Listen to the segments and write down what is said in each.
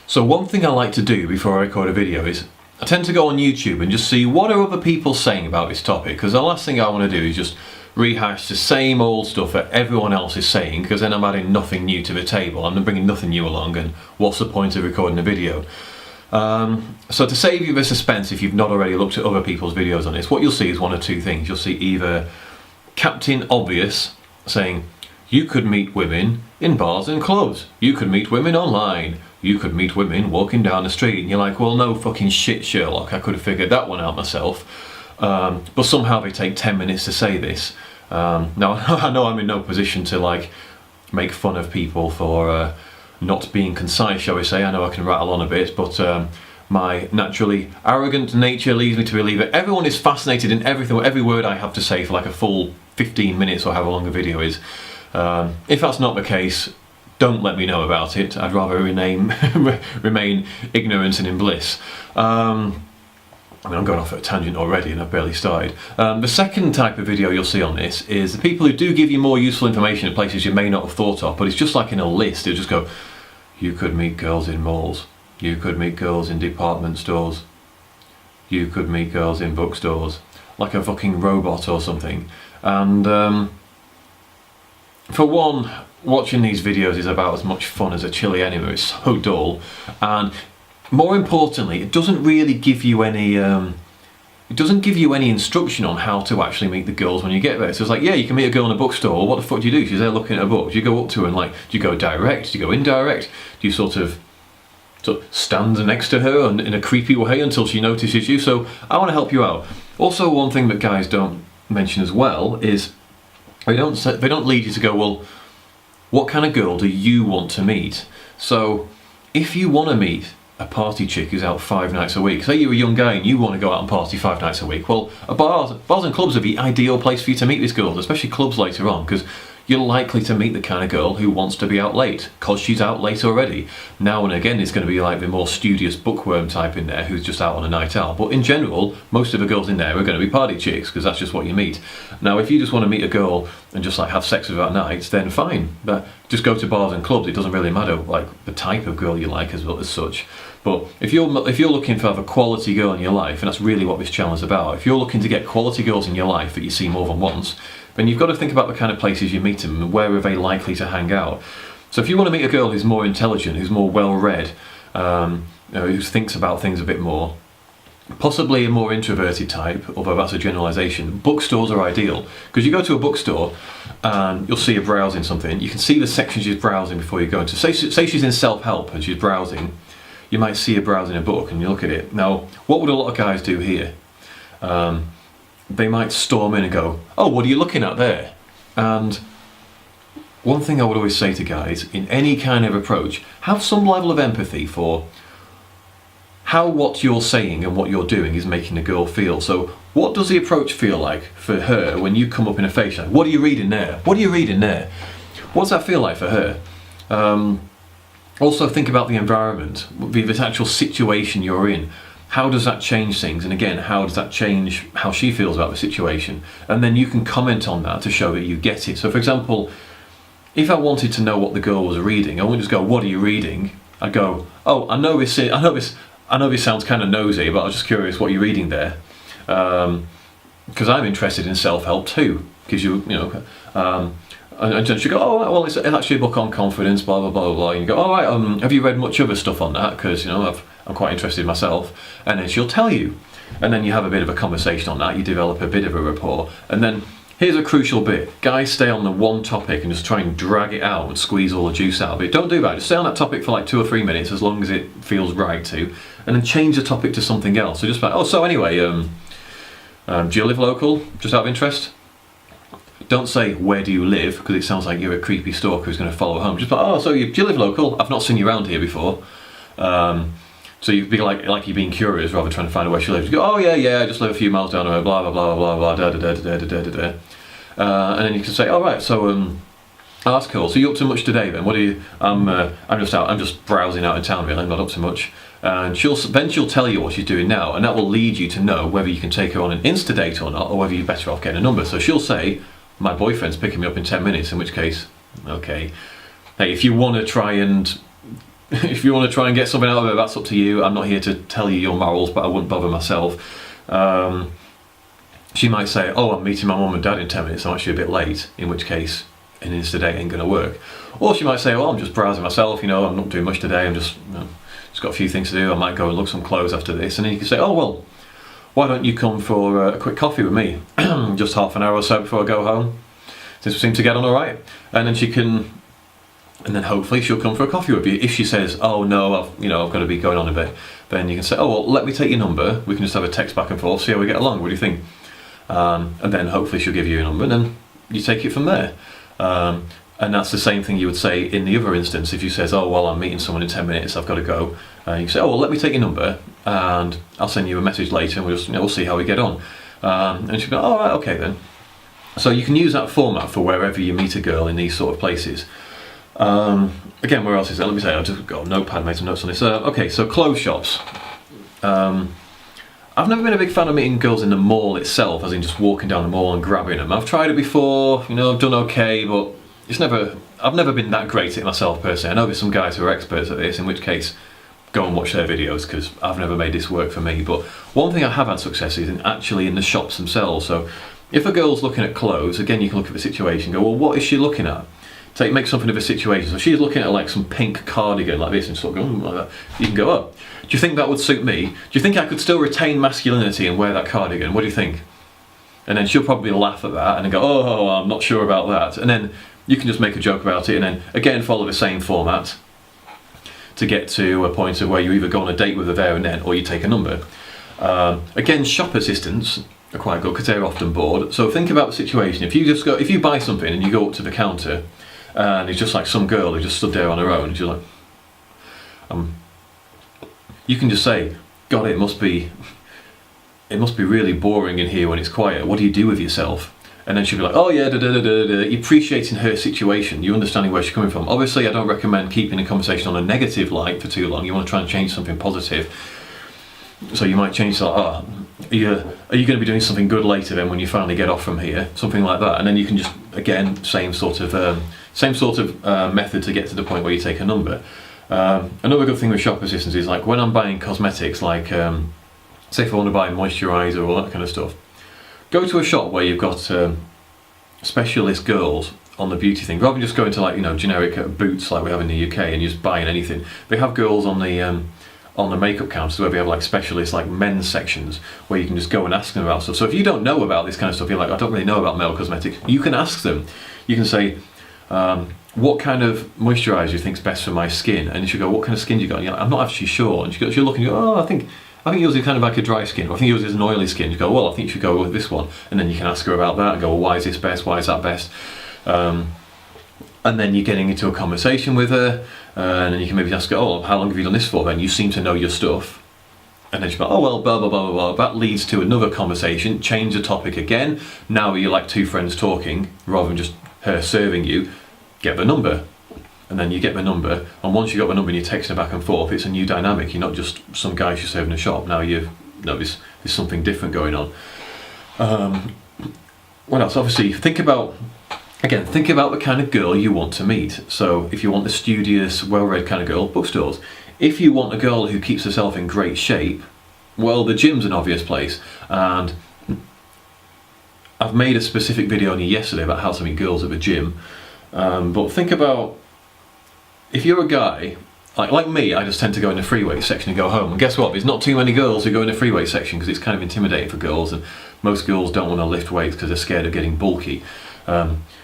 So one thing I like to do before I record a video is I tend to go on YouTube and just see what are other people saying about this topic, because the last thing I want to do is just rehash the same old stuff that everyone else is saying, because then I'm adding nothing new to the table. I'm bringing nothing new along, and what's the point of recording a video? So to save you the suspense, if you've not already looked at other people's videos on this, what you'll see is one of two things. You'll see either Captain Obvious saying, you could meet women in bars and clubs, you could meet women online, you could meet women walking down the street, and you're like, well, no fucking shit, Sherlock, I could have figured that one out myself. But somehow they take 10 minutes to say this. Now I know I'm in no position to like make fun of people for not being concise, shall we say. I know I can rattle on a bit, but my naturally arrogant nature leads me to believe that everyone is fascinated in everything, every word I have to say for like a full 15 minutes or however long a video is. If that's not the case, don't let me know about it. I'd rather remain ignorant and in bliss. I mean, I'm going off at a tangent already and I've barely started. The second type of video you'll see on this is the people who do give you more useful information in places you may not have thought of, but it's just like in a list. It'll just go, you could meet girls in malls, you could meet girls in department stores, you could meet girls in bookstores, like a fucking robot or something. And for one, watching these videos is about as much fun as a chili enema. It's so dull, and more importantly, it doesn't really give you any instruction on how to actually meet the girls when you get there. So it's like, yeah, you can meet a girl in a bookstore. What the fuck do you do? She's there looking at a book. Do you go up to her and like, do you go direct? Do you go indirect? Do you sort of stand next to her in a creepy way until she notices you? So I want to help you out. Also, one thing that guys don't mention as well is they don't lead you to go, well, what kind of girl do you want to meet? So if you want to meet a party chick who's out 5 nights a week, say you're a young guy and you want to go out and party 5 nights a week, well, bars and clubs are the ideal place for you to meet these girls, especially clubs later on, because you're likely to meet the kind of girl who wants to be out late, because she's out late already. Now and again, it's going to be like the more studious bookworm type in there who's just out on a night out. But in general, most of the girls in there are going to be party chicks, because that's just what you meet. Now, if you just want to meet a girl and just like have sex with her at night, then fine. But just go to bars and clubs. It doesn't really matter like the type of girl you like as such. But if you're looking for a quality girl in your life, and that's really what this channel is about, if you're looking to get quality girls in your life that you see more than once, then you've got to think about the kind of places you meet them and where are they likely to hang out. So if you want to meet a girl who's more intelligent, who's more well-read, who thinks about things a bit more, possibly a more introverted type, although that's a generalisation, bookstores are ideal. Because you go to a bookstore and you'll see her browsing something, you can see the section she's browsing before you go into, say she's in self-help and she's browsing, you might see her browsing a book and you look at it. Now, what would a lot of guys do here? They might storm in and go, oh, what are you looking at there? And one thing I would always say to guys, in any kind of approach, have some level of empathy for how what you're saying and what you're doing is making a girl feel. So what does the approach feel like for her when you come up in a face like, what are you reading there? What are you reading there? What's that feel like for her? Also think about the environment, the actual situation you're in. How does that change things? And again, how does that change how she feels about the situation? And then you can comment on that to show that you get it. So for example, if I wanted to know what the girl was reading, I wouldn't just go, what are you reading? I'd go, oh, I know this sounds kind of nosy, but I was just curious what you're reading there. Because I'm interested in self-help too. Because and she'd go, oh, well, it's actually a book on confidence, blah, blah, blah, blah. And you go, all right, have you read much other stuff on that? Because, I'm quite interested myself. And then she'll tell you. And then you have a bit of a conversation on that. You develop a bit of a rapport. And then here's a crucial bit. Guys, stay on the one topic and just try and drag it out and squeeze all the juice out of it. Don't do that. Just stay on that topic for like 2 or 3 minutes, as long as it feels right to. And then change the topic to something else. So just like, oh, so anyway, do you live local? Just out of interest? Don't say, where do you live? Because it sounds like you're a creepy stalker who's going to follow home. Just like, oh, so do you live local? I've not seen you around here before. So you'd be like you're being curious rather than trying to find out where she lives. You go, oh yeah, I just live a few miles down the road, blah, blah, blah, blah, blah, da, da, da, da, da, da, da. And then you can say, all right, so, oh, that's cool. So you up to much today then? What are you, I'm just browsing out in town really, I'm not up to much. And she'll tell you what she's doing now, and that will lead you to know whether you can take her on an Insta date or not, or whether you're better off getting a number. So she'll say, my boyfriend's picking me up in 10 minutes, in which case, okay. Hey, if you want to try and if you want to try and get something out of her, that's up to you. I'm not here to tell you your morals, but I wouldn't bother myself. She might say, oh, I'm meeting my mum and dad in 10 minutes, I'm actually a bit late, in which case an Insta date ain't going to work. Or she might say, well, I'm just browsing myself, you know, I'm not doing much today, I'm just got a few things to do, I might go and look some clothes after this. And then you can say, oh, well, why don't you come for a quick coffee with me, just half an hour or so before I go home, since we seem to get on all right. And then she can, and then hopefully she'll come for a coffee with you. If she says, oh no, I've got to be going on a bit, then you can say, oh, well, let me take your number, we can just have a text back and forth, see how we get along, what do you think? And then hopefully she'll give you a number, and then you take it from there. And that's the same thing you would say in the other instance. If you says, oh, well, I'm meeting someone in 10 minutes, I've got to go. You can say, oh, well, let me take your number and I'll send you a message later and we'll see how we get on. And she'll go, all right, okay then. So you can use that format for wherever you meet a girl in these sort of places. Again, where else is that? Let me say, I've just got a notepad, made some notes on this. Okay, so clothes shops. I've never been a big fan of meeting girls in the mall itself, as in just walking down the mall and grabbing them. I've tried it before, I've done okay, but I've never been that great at it myself personally. I know there's some guys who are experts at this, in which case go and watch their videos, because I've never made this work for me. But one thing I have had success is actually in the shops themselves. So if a girl's looking at clothes, again, you can look at the situation and go, well, what is she looking at? Make something of a situation. So she's looking at like some pink cardigan like this and sort of going like that. You can go, oh, do you think that would suit me? Do you think I could still retain masculinity and wear that cardigan? What do you think? And then she'll probably laugh at that and then go, oh, I'm not sure about that. And then you can just make a joke about it and then again follow the same format to get to a point of where you either go on a date with her there and then, or you take a number. Again, shop assistants are quite good because they're often bored. So think about the situation. If you buy something and you go up to the counter and it's just like some girl who just stood there on her own, and she's like, you can just say, God, it must be really boring in here when it's quiet. What do you do with yourself? And then she'll be like, oh yeah, You're appreciating her situation, you're understanding where she's coming from. Obviously, I don't recommend keeping a conversation on a negative light for too long. You want to try and change something positive. So you might change like, oh, are you going to be doing something good later then when you finally get off from here? Something like that. And then you can just, again, same sort of method to get to the point where you take a number. Another good thing with shop assistants is like when I'm buying cosmetics, like say if I want to buy moisturiser or all that kind of stuff, go to a shop where you've got specialist girls on the beauty thing, rather than just going to like generic Boots like we have in the UK and just buying anything. They have girls on the makeup counters where we have like specialist like men's sections where you can just go and ask them about stuff. So if you don't know about this kind of stuff, you're like, I don't really know about male cosmetics, you can ask them. You can say, what kind of moisturiser do you think is best for my skin? And she'll go, what kind of skin do you got? And you're like, I'm not actually sure. And she'll look and you go, oh, I think yours is kind of like a dry skin, or I think yours is an oily skin. You go, well, I think you should go with this one. And then you can ask her about that and go, well, why is this best? Why is that best? And then you're getting into a conversation with her, and then you can maybe ask her, oh, how long have you done this for then? You seem to know your stuff. And then she'll go, oh, well, blah, blah, blah, blah, blah. That leads to another conversation, change the topic again. Now you're like two friends talking, rather than just her serving you. Get the number. And then you get the number, and once you got the number and you're texting her back and forth, it's a new dynamic. You're not just some guy she's serving a shop. Now there's something different going on. What else? Obviously, think about the kind of girl you want to meet. So if you want the studious, well-read kind of girl, bookstores. If you want a girl who keeps herself in great shape, well, the gym's an obvious place. And I've made a specific video on yesterday about how to meet girls at the gym. But think about, if you're a guy, like me, I just tend to go in the free weight section and go home. And guess what? There's not too many girls who go in the free weight section because it's kind of intimidating for girls, and most girls don't want to lift weights because they're scared of getting bulky.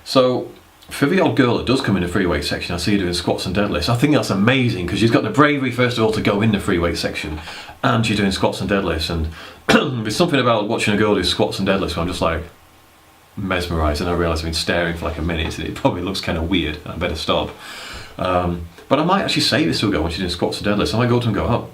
So for the odd girl that does come in the free weight section, I see her doing squats and deadlifts. I think that's amazing because she's got the bravery, first of all, to go in the free weight section, and she's doing squats and deadlifts. And there's something about watching a girl do squats and deadlifts where I'm just like mesmerised, and I realise I've been staring for like a minute and it probably looks kind of weird and I better stop. But I might actually say this to a girl when she's doing squats and deadlifts. I might go to her and go, oh,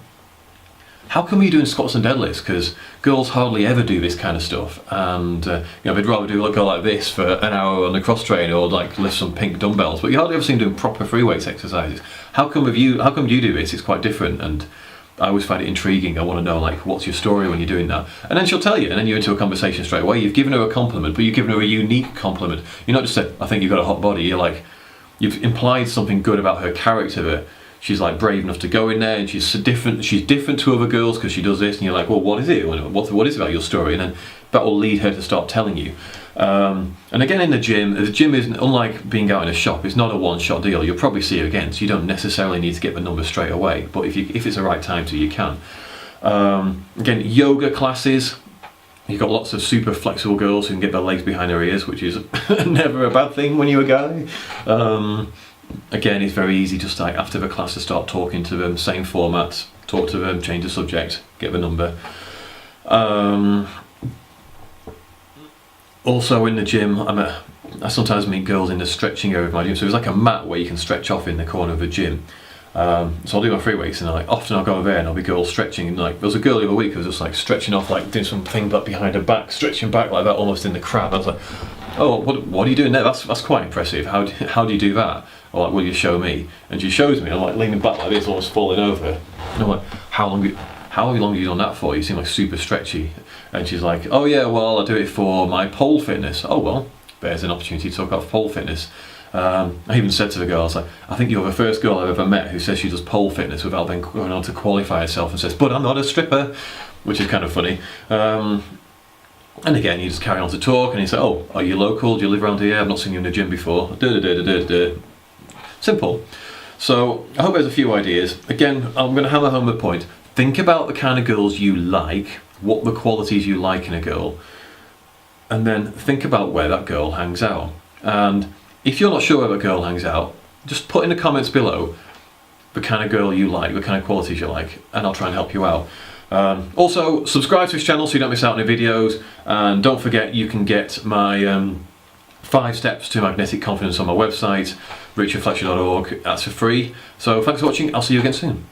how come you're doing squats and deadlifts? Because girls hardly ever do this kind of stuff, and they'd rather go like this for an hour on the cross trainer or like lift some pink dumbbells, but you hardly ever see them doing proper free weights exercises. How come you do this? It's quite different, and I always find it intriguing. I want to know, like, what's your story when you're doing that? And then she'll tell you, and then you're into a conversation straight away. You've given her a compliment, but you've given her a unique compliment. You're not just saying, I think you've got a hot body. You're like, you've implied something good about her character that she's like brave enough to go in there, and she's different to other girls because she does this, and you're like, well, what is it? What is it about your story? And then that will lead her to start telling you. And again, in the gym isn't, unlike being out in a shop, it's not a one-shot deal. You'll probably see her again, so you don't necessarily need to get the number straight away, but if it's the right time to, you can. Again, yoga classes, you've got lots of super flexible girls who can get their legs behind their ears, which is never a bad thing when you're a guy. Again, it's very easy just like after the class to start talking to them, same format, talk to them, change the subject, get the number. Also in the gym, I sometimes meet girls in the stretching area of my gym, so there's like a mat where you can stretch off in the corner of the gym. So I'll do my free weights, and often I'll go over there and I'll be girls stretching, and like there was a girl the other week who was just like stretching off, like doing something like behind her back, stretching back like that, almost in the crab. I was like, oh, what are you doing there? That's quite impressive. How do you do that? Or like, will you show me? And she shows me. I'm like leaning back like this, almost falling over. And I'm like, how long have you done that for? You seem like super stretchy. And she's like, oh yeah, well, I do it for my pole fitness. Oh well, there's an opportunity to talk about pole fitness. I even said to the girl, I was like, I think you're the first girl I've ever met who says she does pole fitness without then going on to qualify herself and says, but I'm not a stripper, which is kind of funny. And again, you just carry on to talk, and you say, oh, are you local? Do you live around here? I've not seen you in the gym before. Simple. So I hope there's a few ideas. Again, I'm going to hammer home the point. Think about the kind of girls you like, what the qualities you like in a girl, and then think about where that girl hangs out. And if you're not sure where that girl hangs out, just put in the comments below the kind of girl you like, the kind of qualities you like, and I'll try and help you out. Also, subscribe to this channel so you don't miss out on any videos, and don't forget you can get my 5 steps to magnetic confidence on my website, richardfletcher.org. That's for free. So thanks for watching. I'll see you again soon.